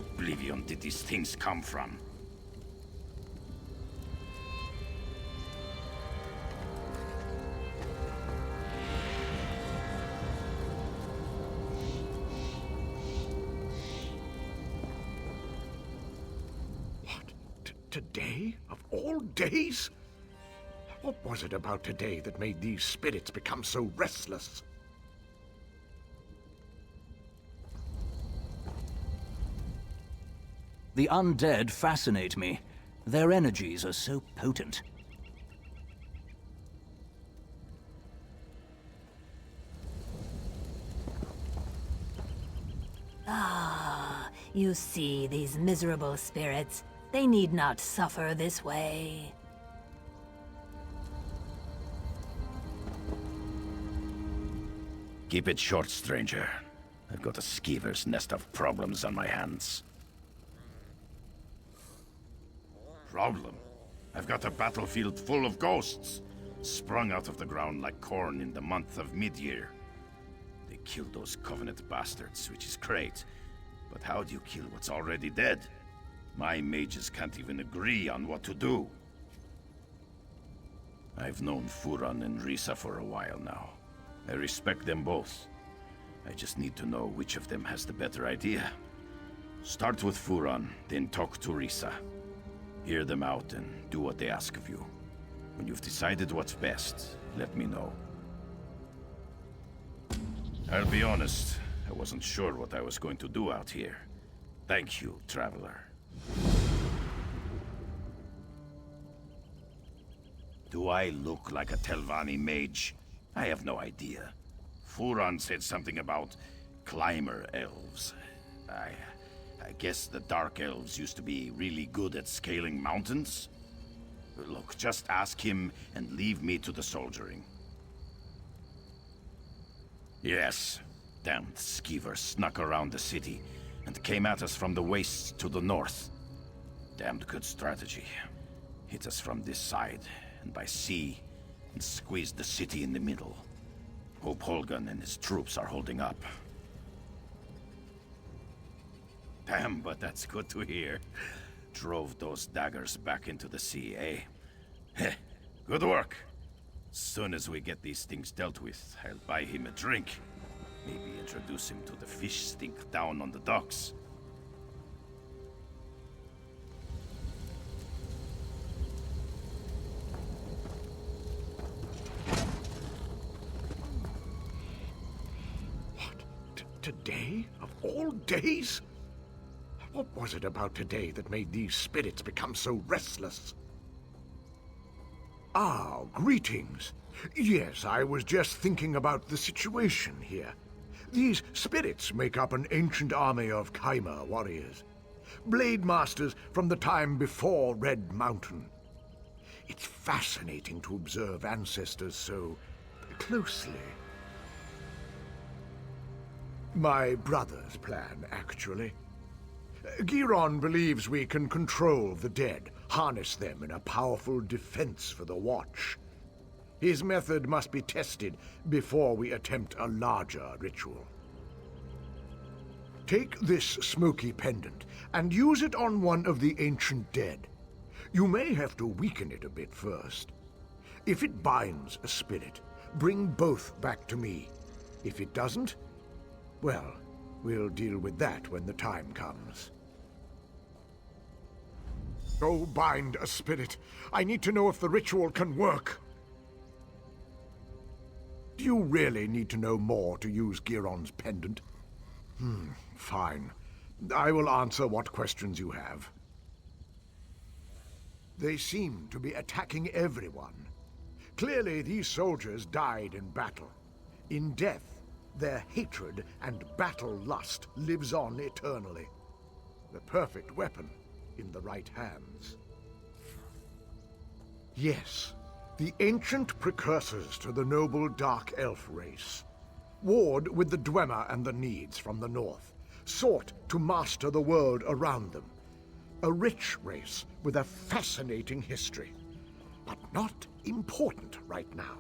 oblivion did these things come from? What? Today? Of all days? What was it about today that made these spirits become so restless? The undead fascinate me. Their energies are so potent. Ah, you see these miserable spirits. They need not suffer this way. Keep it short, stranger. I've got a skeever's nest of problems on my hands. Problem? I've got a battlefield full of ghosts, sprung out of the ground like corn in the month of mid-year. They killed those Covenant bastards, which is great. But how do you kill what's already dead? My mages can't even agree on what to do. I've known Furan and Risa for a while now. I respect them both. I just need to know which of them has the better idea. Start with Furan, then talk to Risa. Hear them out and do what they ask of you. When you've decided what's best, let me know. I'll be honest, I wasn't sure what I was going to do out here. Thank you, Traveler. Do I look like a Telvanni mage? I have no idea. Furan said something about climber elves. I guess the Dark Elves used to be really good at scaling mountains. Look, just ask him and leave me to the soldiering. Yes, damned skeever snuck around the city and came at us from the wastes to the north. Damned good strategy. Hit us from this side and by sea and squeezed the city in the middle. Hope Holgan and his troops are holding up. Damn, but that's good to hear. Drove those daggers back into the sea, eh? Heh, good work. As soon as we get these things dealt with, I'll buy him a drink. Maybe introduce him to the fish stink down on the docks. What? Today? Of all days? What was it about today that made these spirits become so restless? Ah, greetings. Yes, I was just thinking about the situation here. These spirits make up an ancient army of Kaimer warriors. Blade masters from the time before Red Mountain. It's fascinating to observe ancestors so closely. My brother's plan, actually. Giron believes we can control the dead, harness them in a powerful defense for the Watch. His method must be tested before we attempt a larger ritual. Take this smoky pendant and use it on one of the ancient dead. You may have to weaken it a bit first. If it binds a spirit, bring both back to me. If it doesn't, well, we'll deal with that when the time comes. Go bind a spirit. I need to know if the ritual can work. Do you really need to know more to use Giron's pendant? Fine. I will answer what questions you have. They seem to be attacking everyone. Clearly, these soldiers died in battle. In death, their hatred and battle lust lives on eternally. The perfect weapon in the right hands. Yes, the ancient precursors to the noble Dark Elf race. Warred with the Dwemer and the Needs from the north, sought to master the world around them. A rich race with a fascinating history, but not important right now.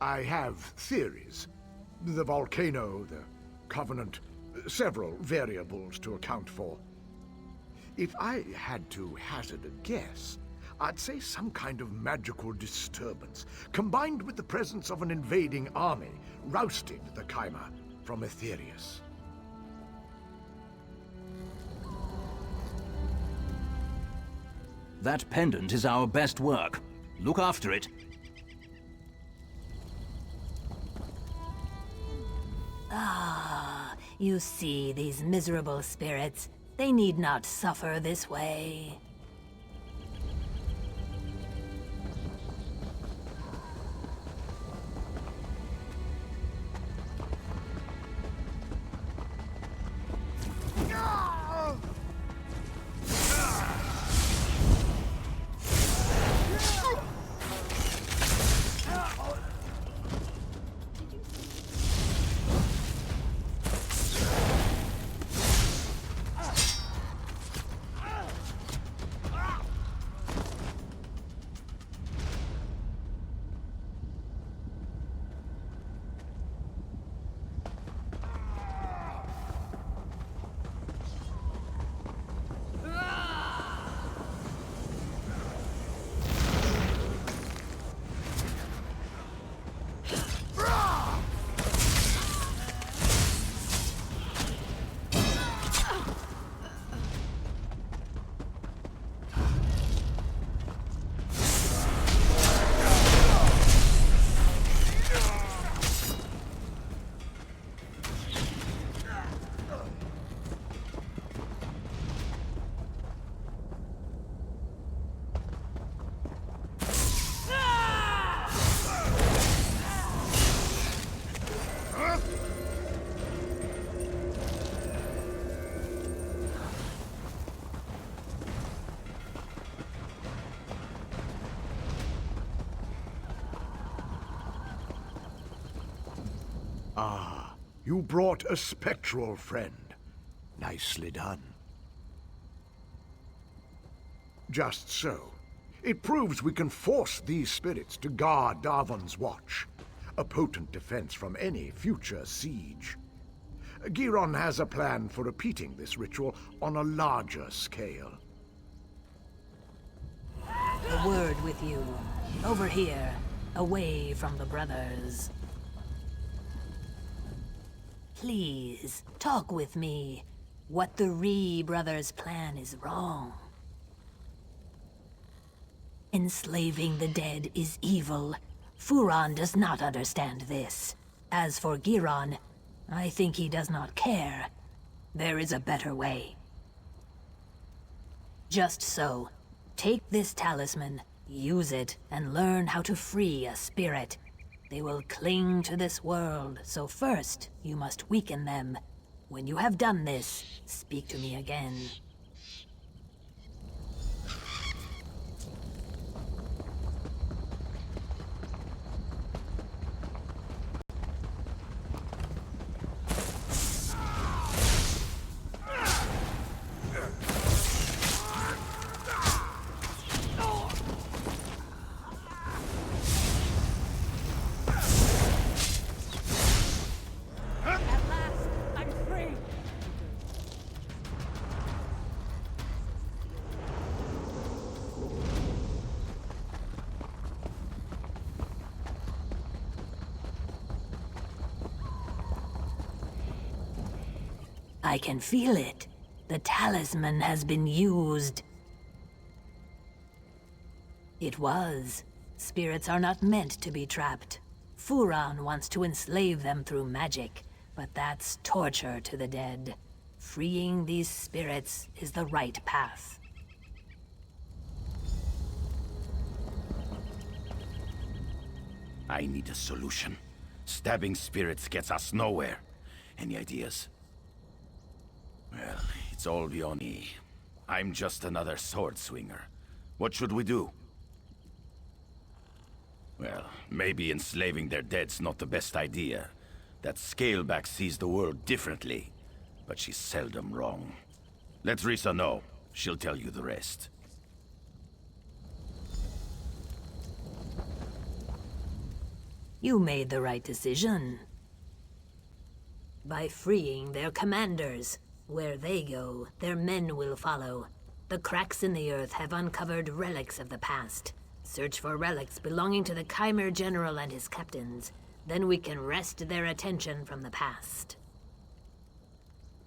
I have theories. The volcano, the Covenant, several variables to account for. If I had to hazard a guess, I'd say some kind of magical disturbance, combined with the presence of an invading army, rousted the Chimera from Atherius. That pendant is our best work. Look after it. Ah, you see these miserable spirits. They need not suffer this way. Ah, you brought a spectral friend. Nicely done. Just so. It proves we can force these spirits to guard Darvan's watch, a potent defense from any future siege. Giron has a plan for repeating this ritual on a larger scale. A word with you. Over here, away from the brothers. Please, talk with me. What the Ree brothers' plan is wrong. Enslaving the dead is evil. Furon does not understand this. As for Giron, I think he does not care. There is a better way. Just so. Take this talisman, use it, and learn how to free a spirit. They will cling to this world, so first, you must weaken them. When you have done this, speak to me again. I can feel it. The talisman has been used. It was. Spirits are not meant to be trapped. Furon wants to enslave them through magic, but that's torture to the dead. Freeing these spirits is the right path. I need a solution. Stabbing spirits gets us nowhere. Any ideas? Well, it's all beyond me. I'm just another sword swinger. What should we do? Well, maybe enslaving their dead's not the best idea. That Scaleback sees the world differently, but she's seldom wrong. Let Risa know. She'll tell you the rest. You made the right decision. By freeing their commanders. Where they go, their men will follow. The cracks in the earth have uncovered relics of the past. Search for relics belonging to the Chimera General and his captains. Then we can wrest their attention from the past.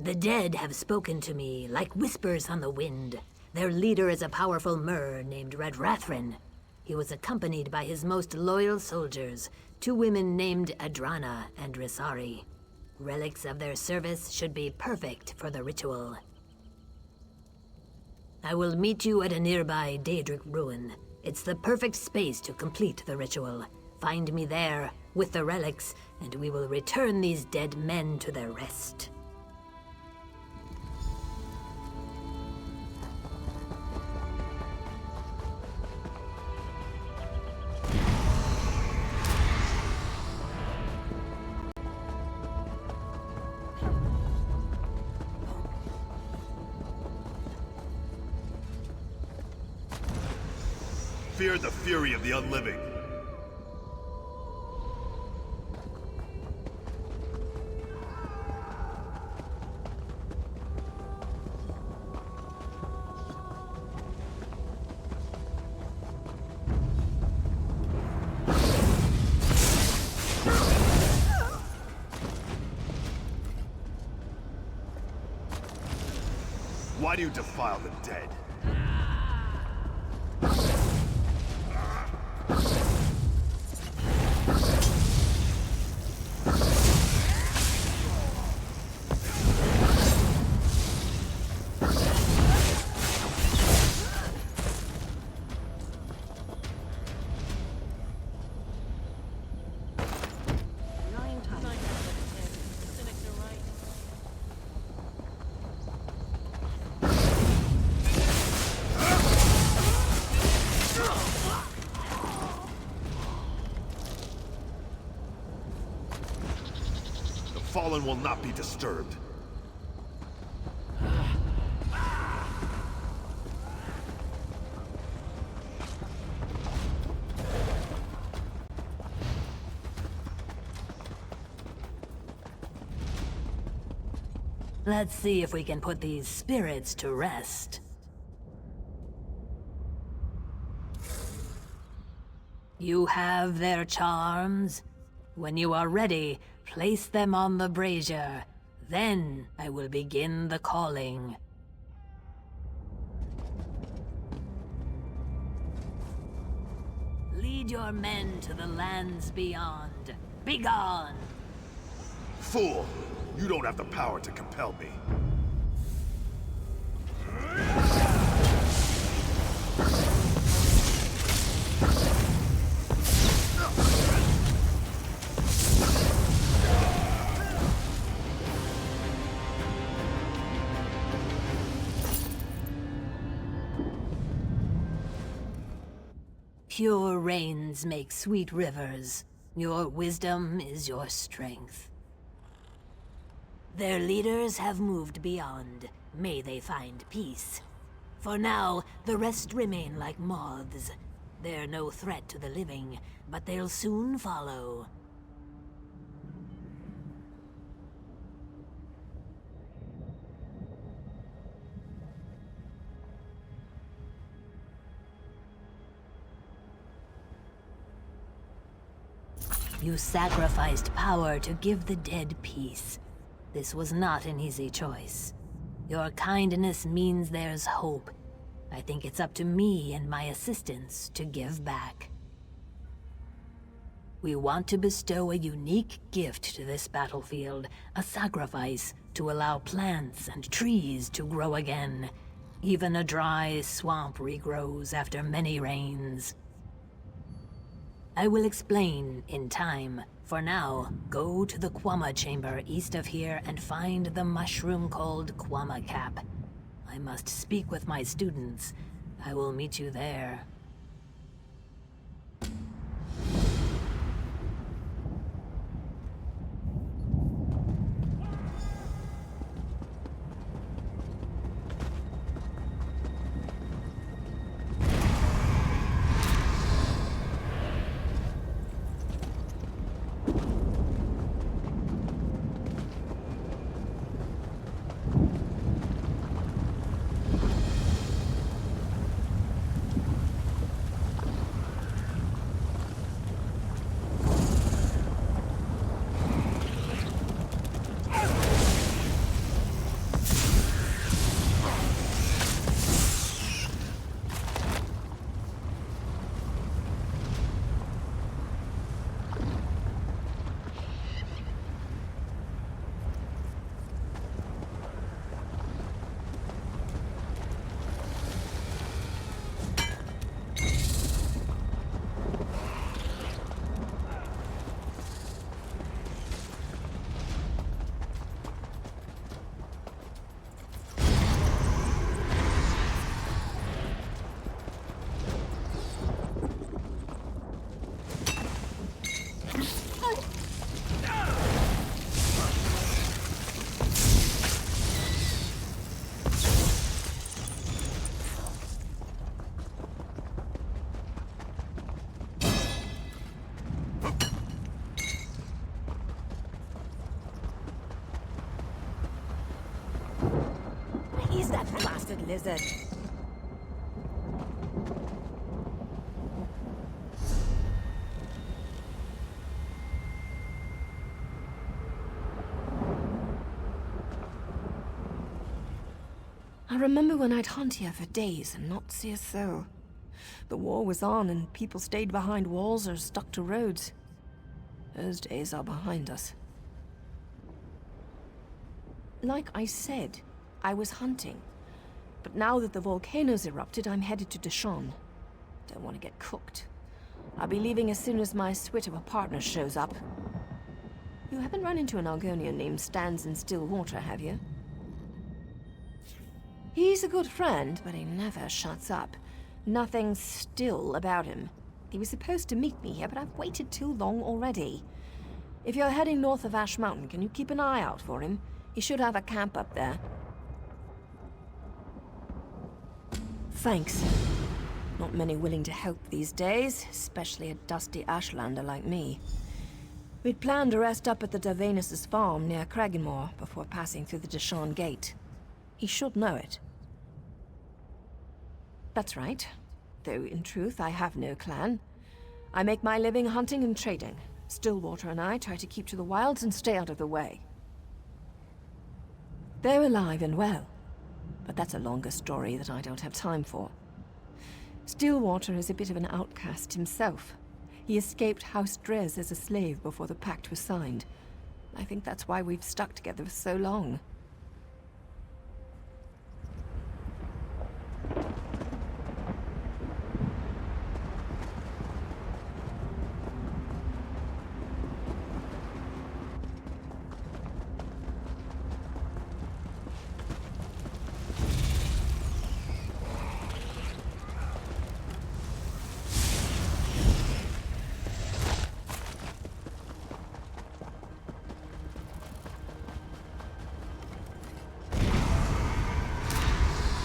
The dead have spoken to me like whispers on the wind. Their leader is a powerful Myrrh named Redrathrin. He was accompanied by his most loyal soldiers, 2 women named Adrana and Risari. Relics of their service should be perfect for the ritual. I will meet you at a nearby Daedric ruin. It's the perfect space to complete the ritual. Find me there, with the relics, and we will return these dead men to their rest. Fear the fury of the unliving. Why do you defile the dead? Fallen will not be disturbed. Let's see if we can put these spirits to rest. You have their charms. When you are ready, place them on the brazier. Then I will begin the calling. Lead your men to the lands beyond. Begone! Fool! You don't have the power to compel me. Pure rains make sweet rivers. Your wisdom is your strength. Their leaders have moved beyond. May they find peace. For now, the rest remain like moths. They're no threat to the living, but they'll soon follow. You sacrificed power to give the dead peace. This was not an easy choice. Your kindness means there's hope. I think it's up to me and my assistants to give back. We want to bestow a unique gift to this battlefield, a sacrifice to allow plants and trees to grow again. Even a dry swamp regrows after many rains. I will explain in time. For now, go to the Quama chamber east of here and find the mushroom called Quama Cap. I must speak with my students. I will meet you there. is that blasted lizard? I remember when I'd hunt here for days and not see a soul. The war was on and people stayed behind walls or stuck to roads. Those days are behind us. Like I said, I was hunting. But now that the volcano's erupted, I'm headed to Deshawn. Don't want to get cooked. I'll be leaving as soon as my suite of a partner shows up. You haven't run into an Argonian named Stands in Stillwater, have you? He's a good friend, but he never shuts up. Nothing still about him. He was supposed to meet me here, but I've waited too long already. If you're heading north of Ash Mountain, can you keep an eye out for him? He should have a camp up there. Thanks. Not many willing to help these days, especially a dusty Ashlander like me. We'd planned to rest up at the Othrenis' farm near Cragganmore before passing through the Deshawn Gate. He should know it. That's right. Though, in truth, I have no clan. I make my living hunting and trading. Stillwater and I try to keep to the wilds and stay out of the way. They're alive and well, but that's a longer story that I don't have time for. Stillwater is a bit of an outcast himself. He escaped House Drez as a slave before the pact was signed. I think that's why we've stuck together for so long.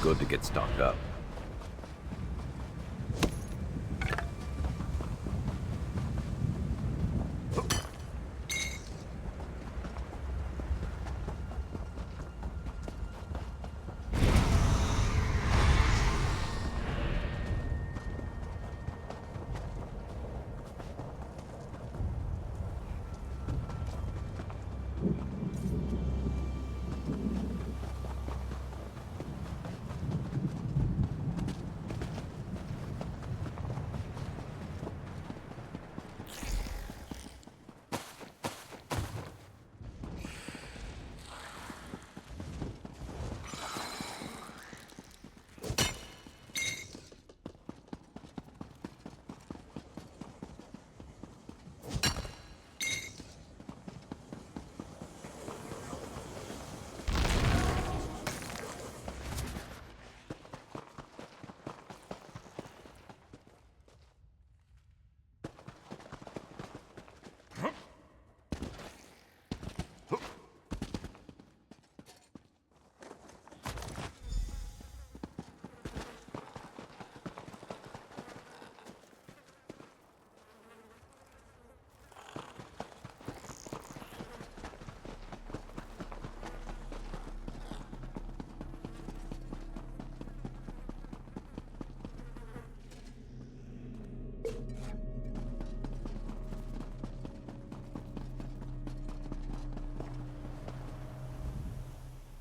Good to get stocked up.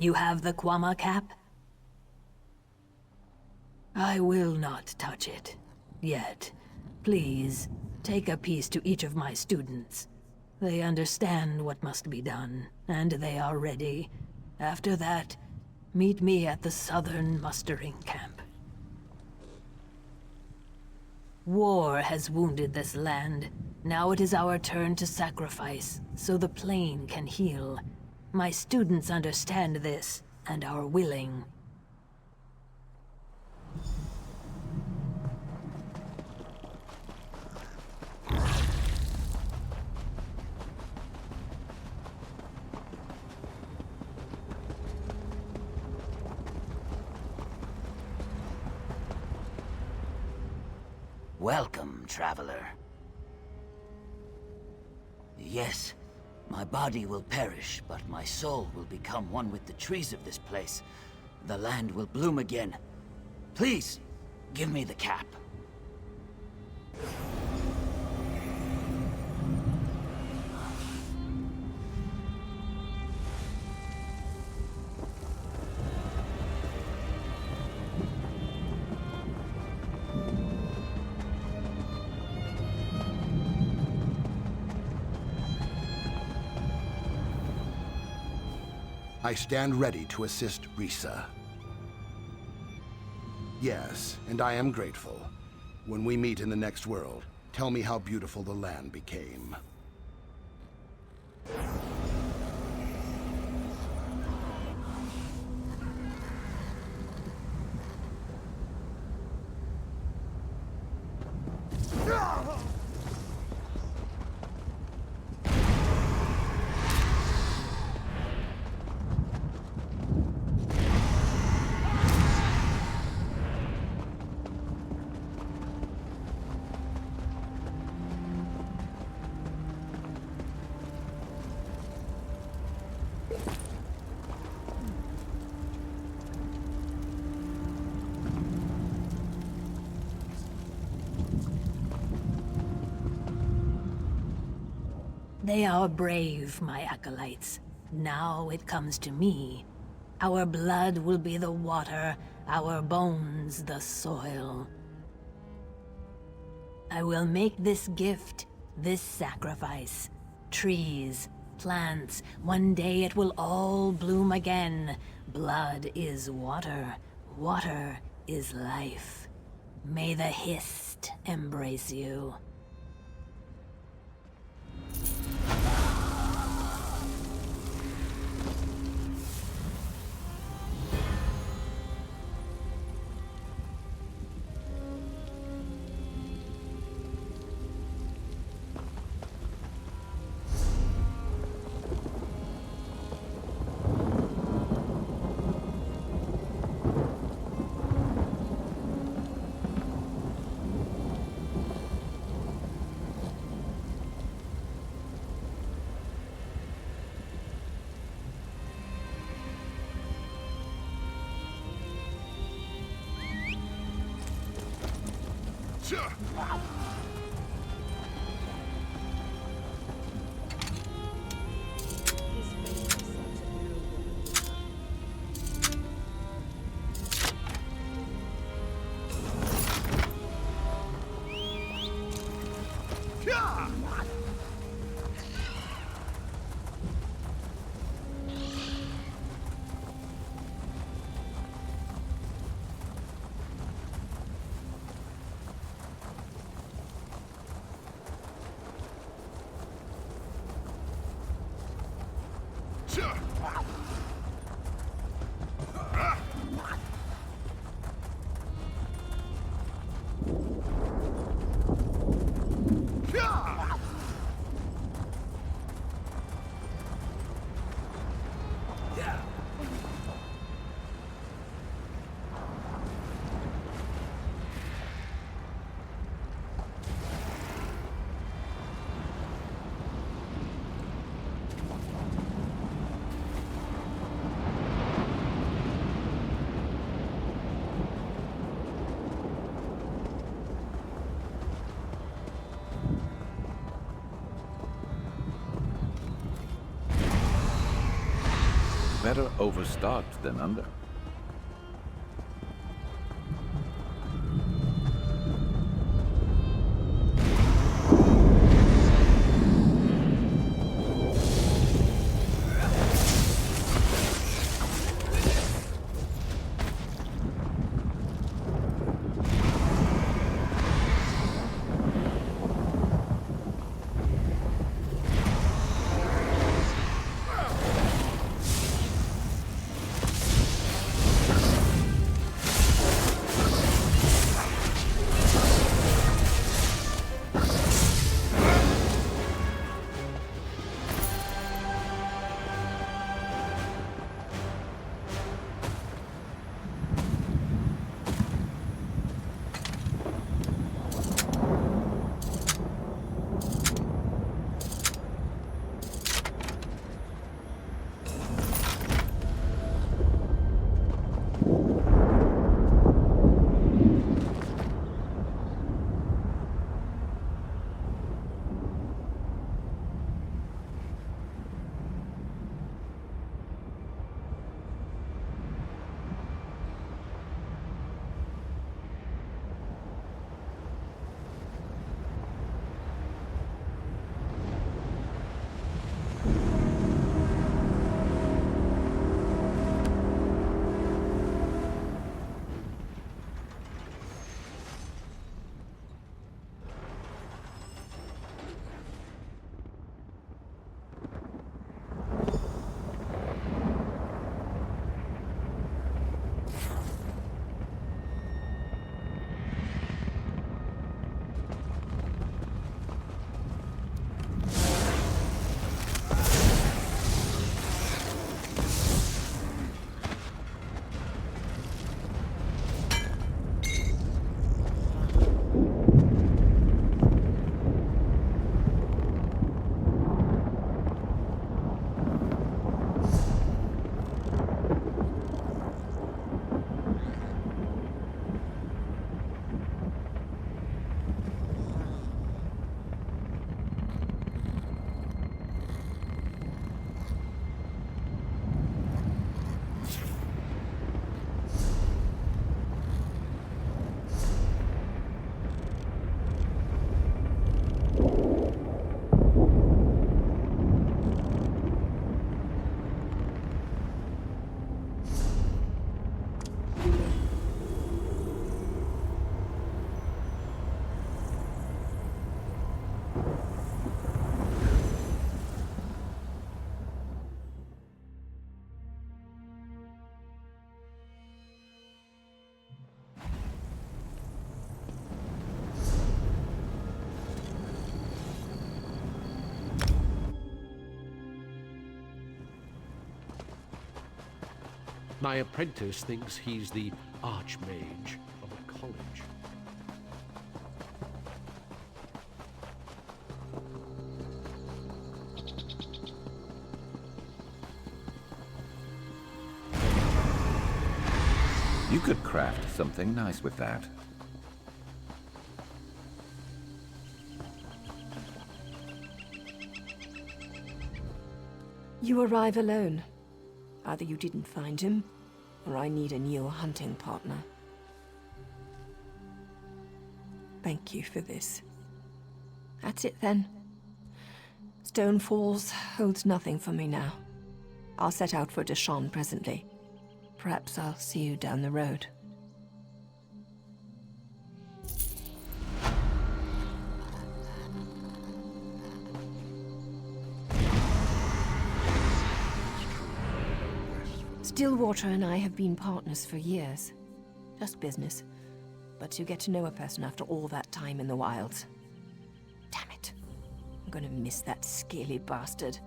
You have the Kwama cap? I will not touch it. Yet. Please, take a piece to each of my students. They understand what must be done, and they are ready. After that, meet me at the southern mustering camp. War has wounded this land. Now it is our turn to sacrifice, so the plane can heal. My students understand this, and are willing. Welcome, traveler. Yes, my body will perish, but my soul will become one with the trees of this place. the land will bloom again. Please, give me the cap. I stand ready to assist Risa. Yes, and I am grateful. When we meet in the next world, tell me how beautiful the land became. They are brave, my acolytes. Now it comes to me. Our blood will be the water, our bones the soil. I will make this gift, this sacrifice. Trees, plants, one day it will all bloom again. Blood is water, water is life. May the Hist embrace you. Better overstocked than under. My apprentice thinks he's the arch-mage of a college. You could craft something nice with that. You arrive alone. Either you didn't find him, or I need a new hunting partner. Thank you for this. That's it then. Stone Falls holds nothing for me now. I'll set out for Deshawn presently. Perhaps I'll see you down the road. Stillwater and I have been partners for years. Just business. But to get to know a person after all that time in the wilds. Damn it. I'm gonna miss that scaly bastard.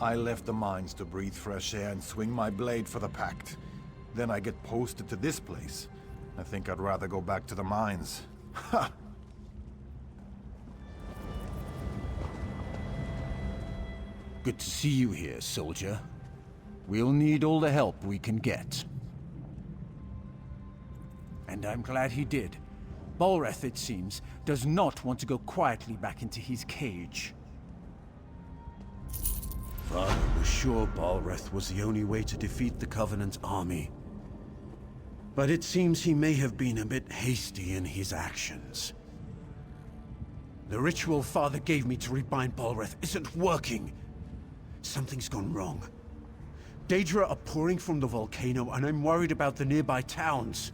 I left the mines to breathe fresh air and swing my blade for the Pact. Then I get posted to this place. I think I'd rather go back to the mines. Ha! Good to see you here, soldier. We'll need all the help we can get. And I'm glad he did. Balreth, it seems, does not want to go quietly back into his cage. Father was sure Balreth was the only way to defeat the Covenant army. But it seems he may have been a bit hasty in his actions. The ritual Father gave me to rebind Balreth isn't working. Something's gone wrong. Daedra are pouring from the volcano, and I'm worried about the nearby towns.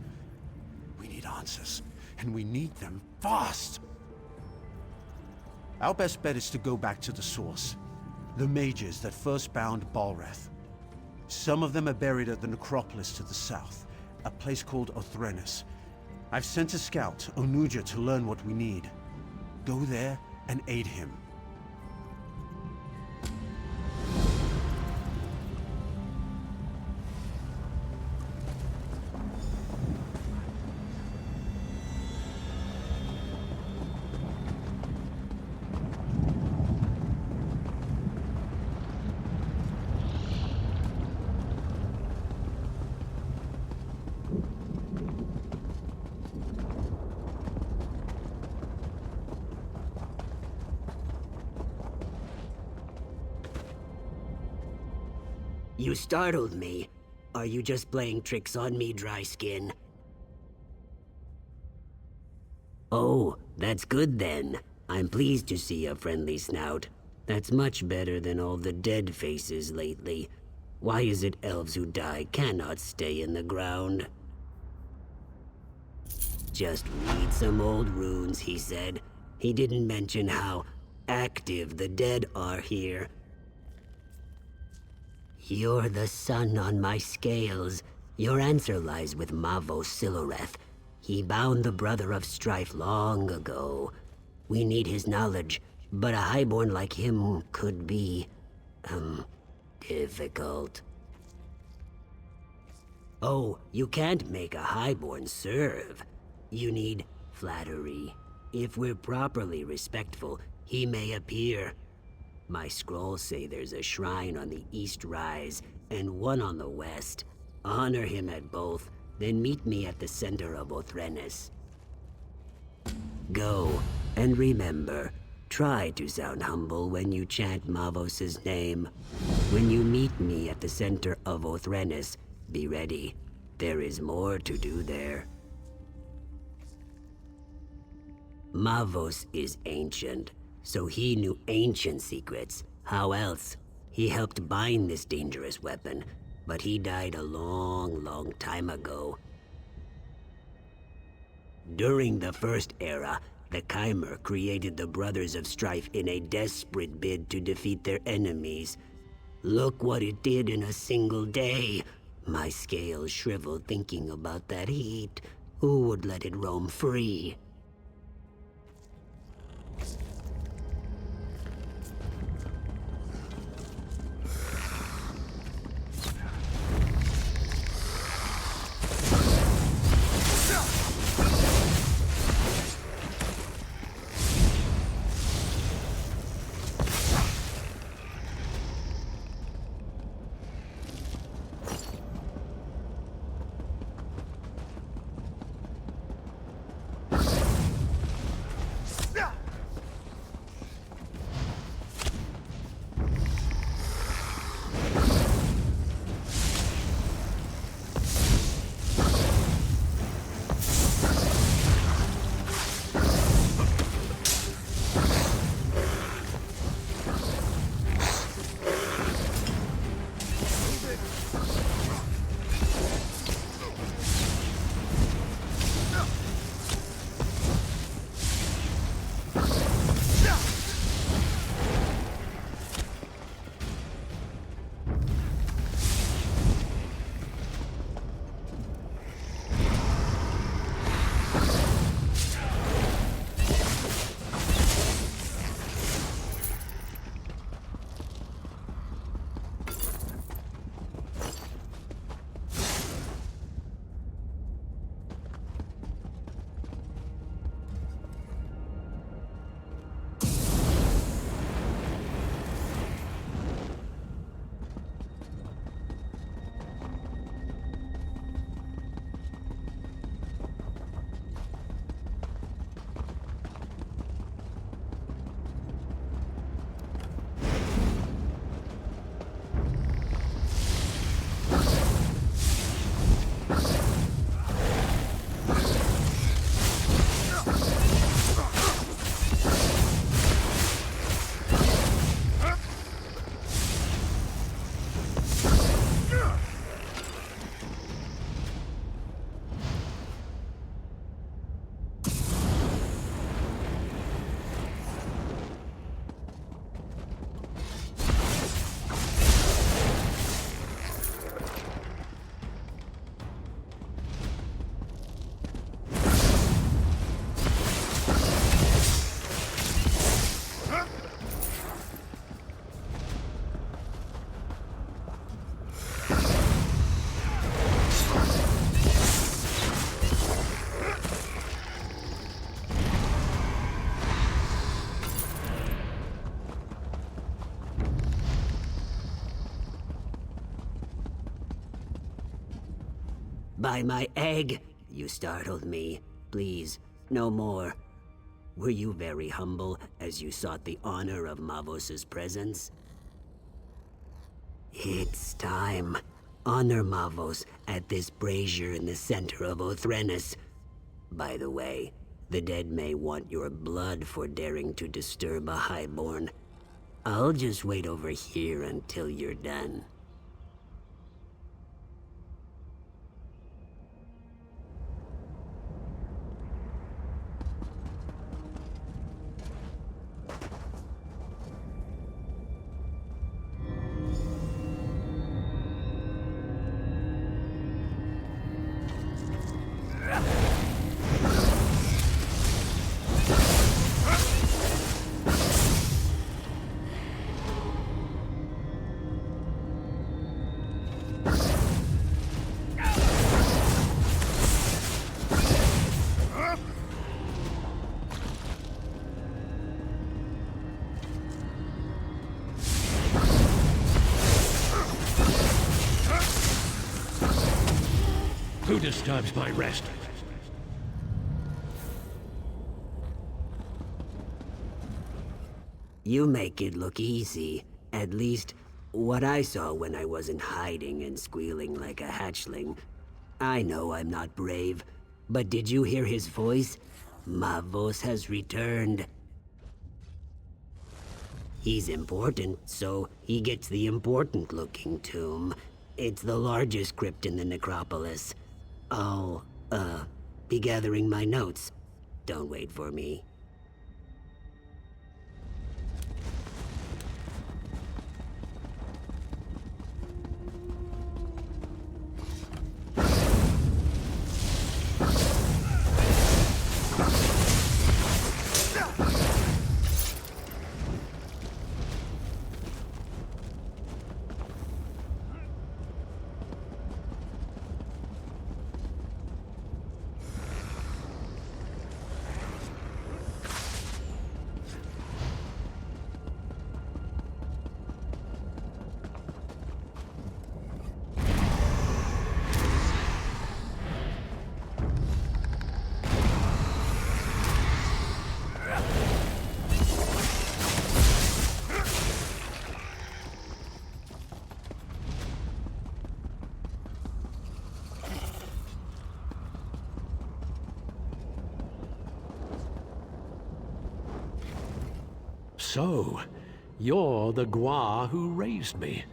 We need answers, and we need them fast. Our best bet is to go back to the source. The mages that first bound Balreth. Some of them are buried at the necropolis to the south, a place called Othrenis. I've sent a scout, Onuja, to learn what we need. Go there and aid him. You startled me. Are you just playing tricks on me, dry skin? Oh, that's good then. I'm pleased to see a friendly snout. That's much better than all the dead faces lately. Why is it elves who die cannot stay in the ground? Just read some old runes, he said. He didn't mention how active the dead are here. You're the sun on my scales. Your answer lies with Mavo Siloreth. He bound the Brother of Strife long ago. We need his knowledge, but a highborn like him could be, difficult. Oh, you can't make a highborn serve. You need flattery. If we're properly respectful, he may appear. My scrolls say there's a shrine on the East Rise and one on the West. Honor him at both, then meet me at the center of Othrenis. Go, and remember, try to sound humble when you chant Mavos' name. When you meet me at the center of Othrenis, be ready. There is more to do there. Mavos is ancient, so he knew ancient secrets. How else? He helped bind this dangerous weapon, but he died a long time ago. During the First Era, the Chimera created the Brothers of Strife in a desperate bid to defeat their enemies. Look what it did in a single day. My scales shriveled thinking about that heat. Who would let it roam free? By my egg, you startled me. Please, no more. Were you very humble as you sought the honor of Mavos' presence? It's time. Honor Mavos at this brazier in the center of Othrenis. By the way, the dead may want your blood for daring to disturb a highborn. I'll just wait over here until you're done. Who disturbs my rest? You make it look easy. At least, what I saw when I wasn't hiding and squealing like a hatchling. I know I'm not brave, but did you hear his voice? Mavos has returned. He's important, so he gets the important-looking tomb. It's the largest crypt in the necropolis. I'll, be gathering my notes. Don't wait for me. So, you're the Gua who raised me.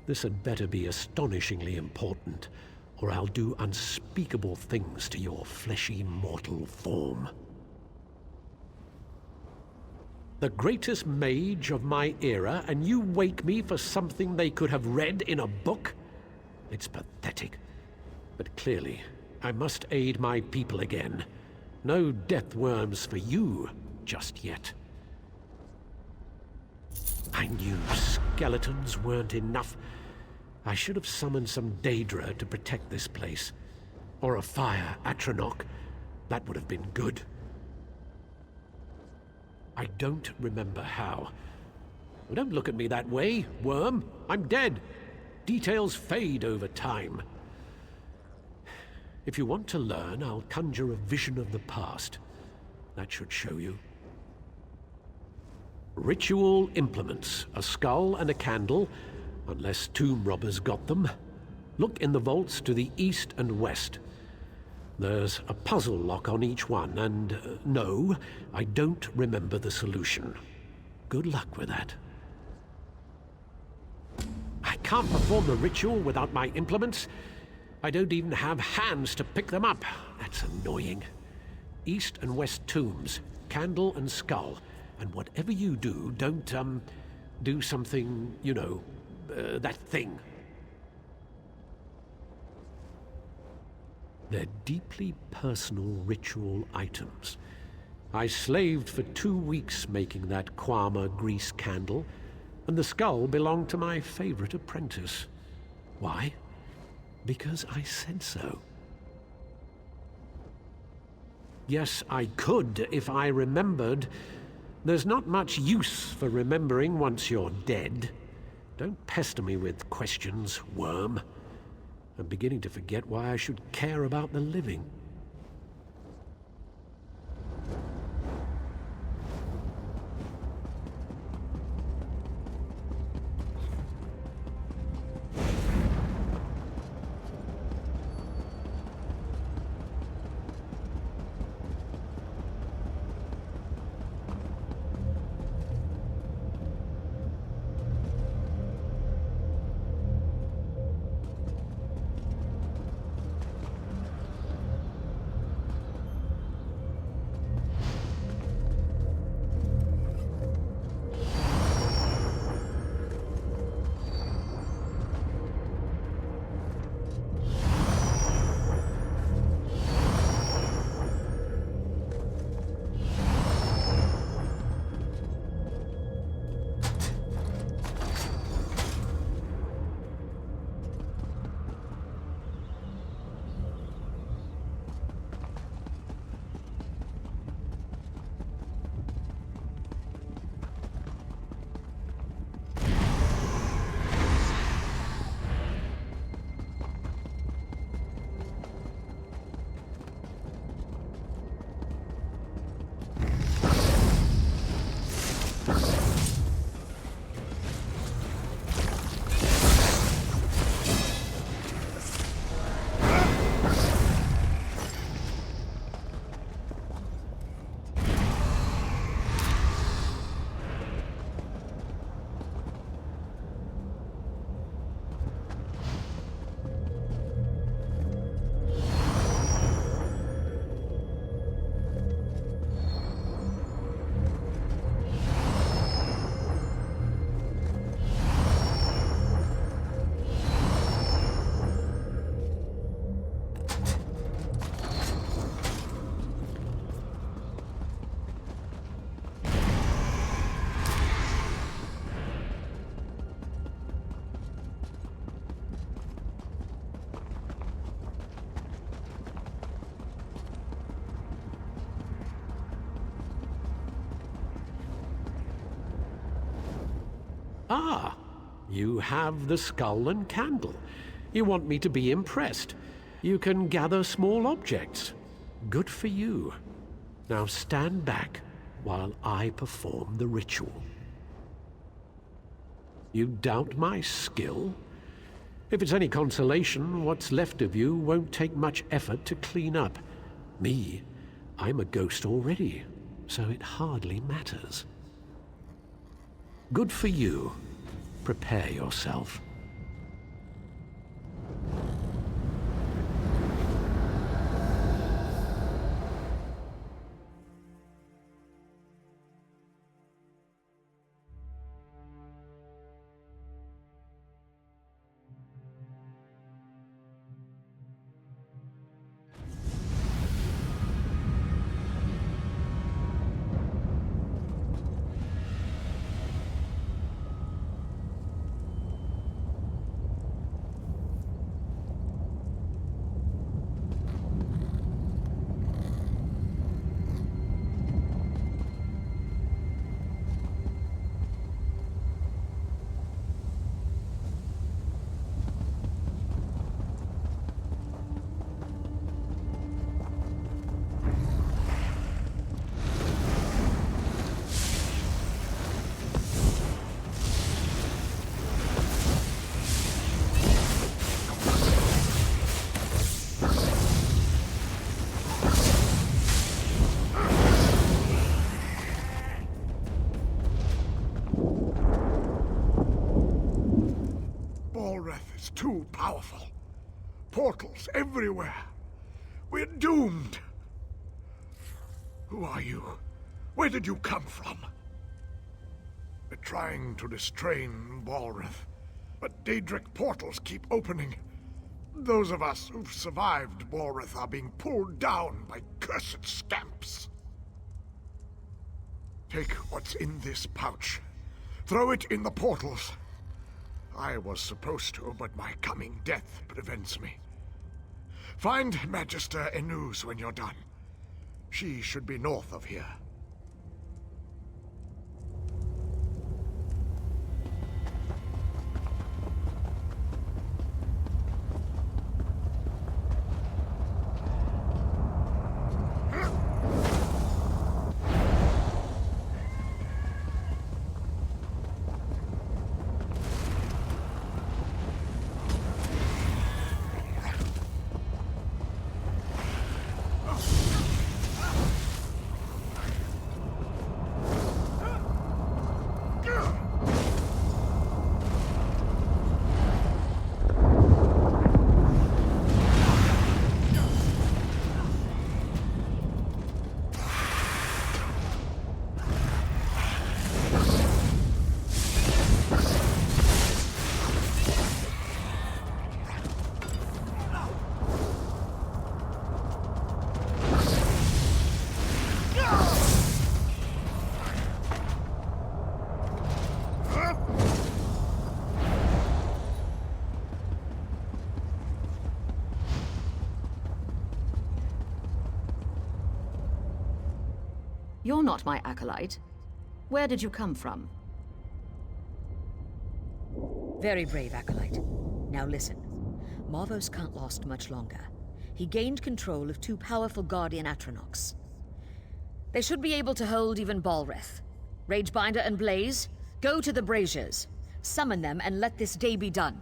This had better be astonishingly important, or I'll do unspeakable things to your fleshy mortal form. The greatest mage of my era, and you wake me for something they could have read in a book? It's pathetic. But clearly, I must aid my people again. No death worms for you just yet. I knew skeletons weren't enough. I should have summoned some Daedra to protect this place. Or a fire Atronach. That would have been good. I don't remember how. Well, don't look at me that way, worm. I'm dead. Details fade over time. If you want to learn, I'll conjure a vision of the past. That should show you. Ritual implements, a skull and a candle, unless tomb robbers got them. Look in the vaults to the east and west. There's a puzzle lock on each one, and no, I don't remember the solution. Good luck with that. I can't perform the ritual without my implements. I don't even have hands to pick them up. That's annoying. East and west tombs, candle and skull. And whatever you do, don't, do something, you know, that thing. They're deeply personal ritual items. I slaved for 2 weeks making that Kwama grease candle, and the skull belonged to my favorite apprentice. Why? Because I said so. Yes, I could if I remembered. There's not much use for remembering once you're dead. Don't pester me with questions, worm. I'm beginning to forget why I should care about the living. Ah, you have the skull and candle. You want me to be impressed. You can gather small objects. Good for you. Now stand back while I perform the ritual. You doubt my skill? If it's any consolation, what's left of you won't take much effort to clean up. Me, I'm a ghost already, so it hardly matters. Good for you. Prepare yourself. Too powerful. Portals everywhere. We're doomed. Who are you? Where did you come from? We're trying to restrain Balrith, but Daedric portals keep opening. Those of us who've survived Balrith are being pulled down by cursed scamps. Take what's in this pouch. Throw it in the portals. I was supposed to, but my coming death prevents me. Find Magister Enus when you're done. She should be north of here. You're not my acolyte. Where did you come from? Very brave, acolyte. Now listen. Marvos can't last much longer. He gained control of two powerful Guardian Atronachs. They should be able to hold even Balrith. Ragebinder and Blaze, go to the braziers. Summon them and let this day be done.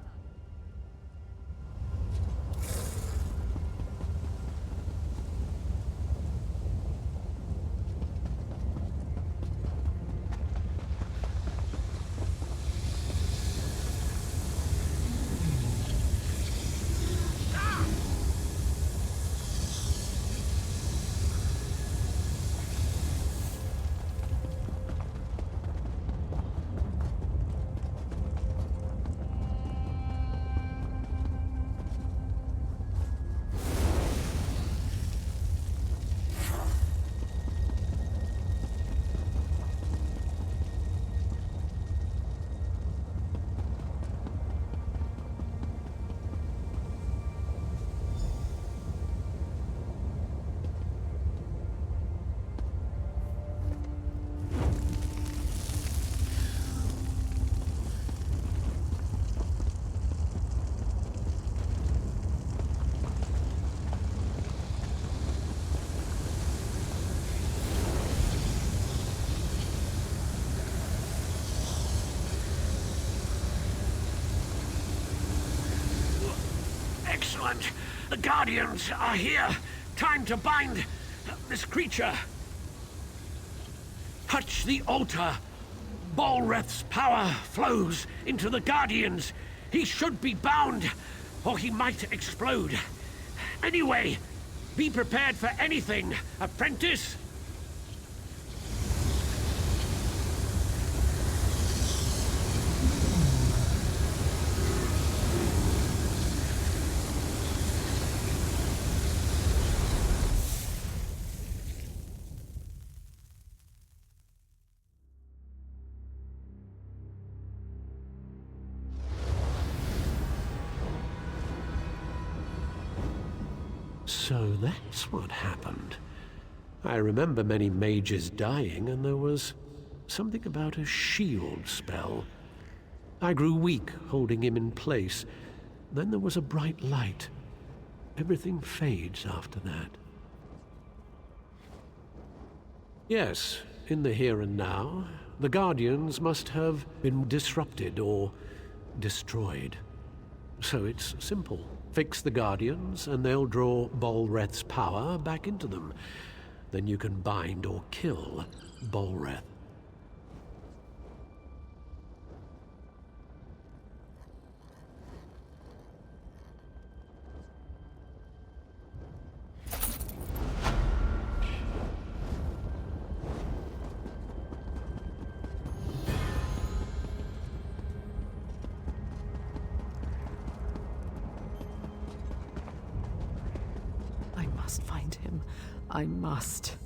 Excellent. The Guardians are here. Time to bind this creature. Touch the altar. Balreth's power flows into the Guardians. He should be bound, or he might explode. Anyway, be prepared for anything, apprentice. So that's what happened. I remember many mages dying, and there was something about a shield spell. I grew weak, holding him in place. Then there was a bright light. Everything fades after that. Yes, in the here and now, the Guardians must have been disrupted or destroyed. So it's simple. Fix the Guardians, and they'll draw Balreth's power back into them. Then you can bind or kill Balreth. Find him. I must.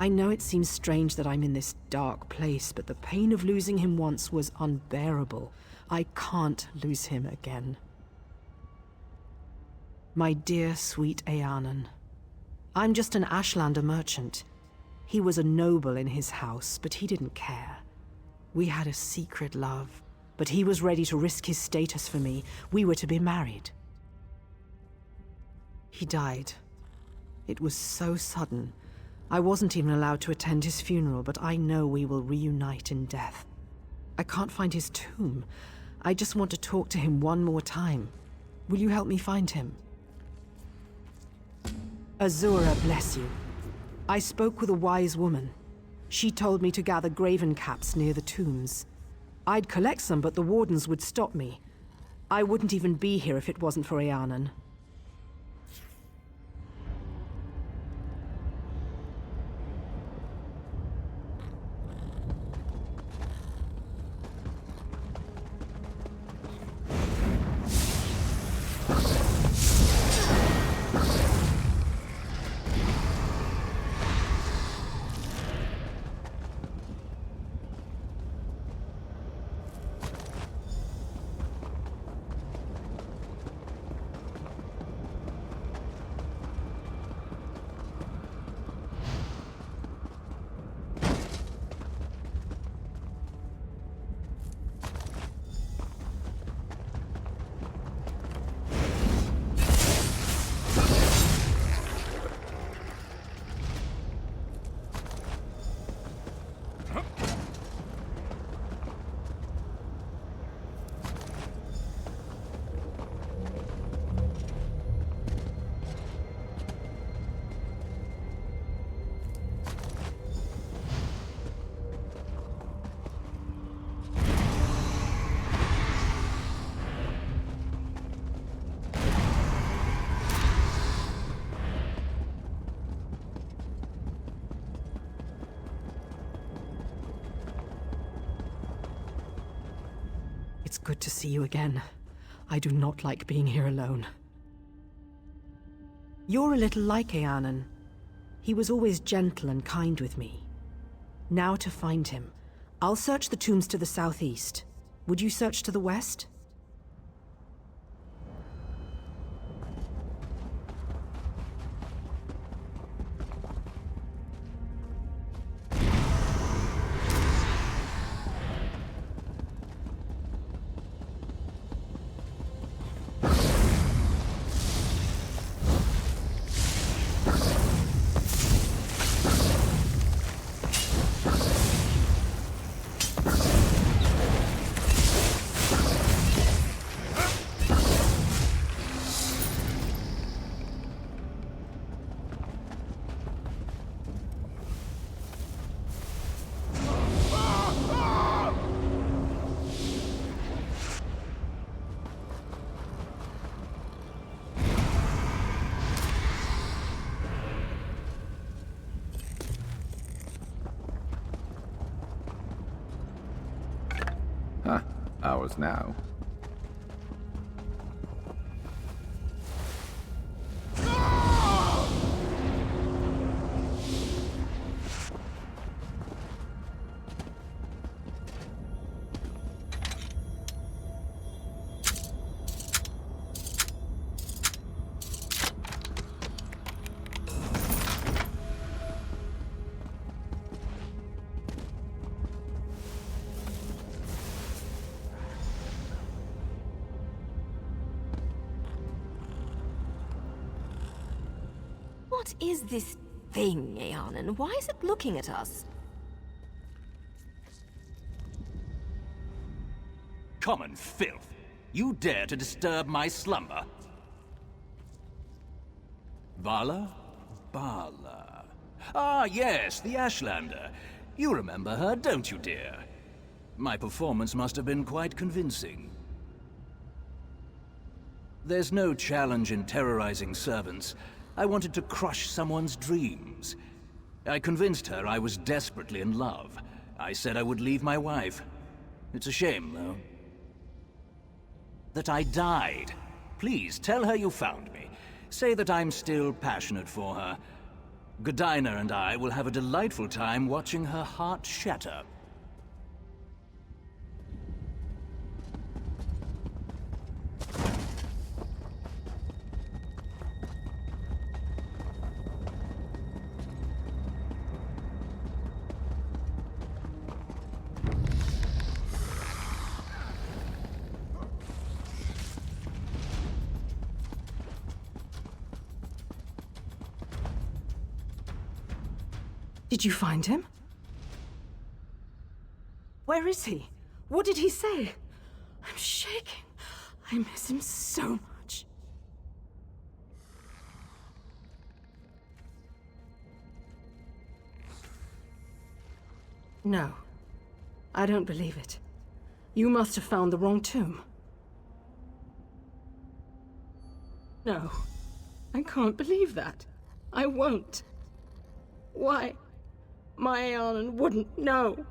I know it seems strange that I'm in this dark place, but the pain of losing him once was unbearable. I can't lose him again. My dear, sweet Eanan. I'm just an Ashlander merchant. He was a noble in his house, but he didn't care. We had a secret love, but he was ready to risk his status for me. We were to be married. He died. It was so sudden. I wasn't even allowed to attend his funeral, but I know we will reunite in death. I can't find his tomb. I just want to talk to him one more time. Will you help me find him? Azura bless you. I spoke with a wise woman. She told me to gather graven caps near the tombs. I'd collect some, but the wardens would stop me. I wouldn't even be here if it wasn't for Eanan. It's good to see you again. I do not like being here alone. You're a little like Eanan. He was always gentle and kind with me. Now to find him. I'll search the tombs to the southeast. Would you search to the west? knows now. What is this thing, Aeon, and why is it looking at us? Common filth! You dare to disturb my slumber? Vala? Bala. Ah, yes, the Ashlander. You remember her, don't you, dear? My performance must have been quite convincing. There's no challenge in terrorizing servants. I wanted to crush someone's dreams. I convinced her I was desperately in love. I said I would leave my wife. It's a shame, though. That I died. Please, tell her you found me. Say that I'm still passionate for her. Godina and I will have a delightful time watching her heart shatter. Did you find him? Where is he? What did he say? I'm shaking. I miss him so much. No. I don't believe it. You must have found the wrong tomb. No. I can't believe that. I won't. Why? My Aeon wouldn't know.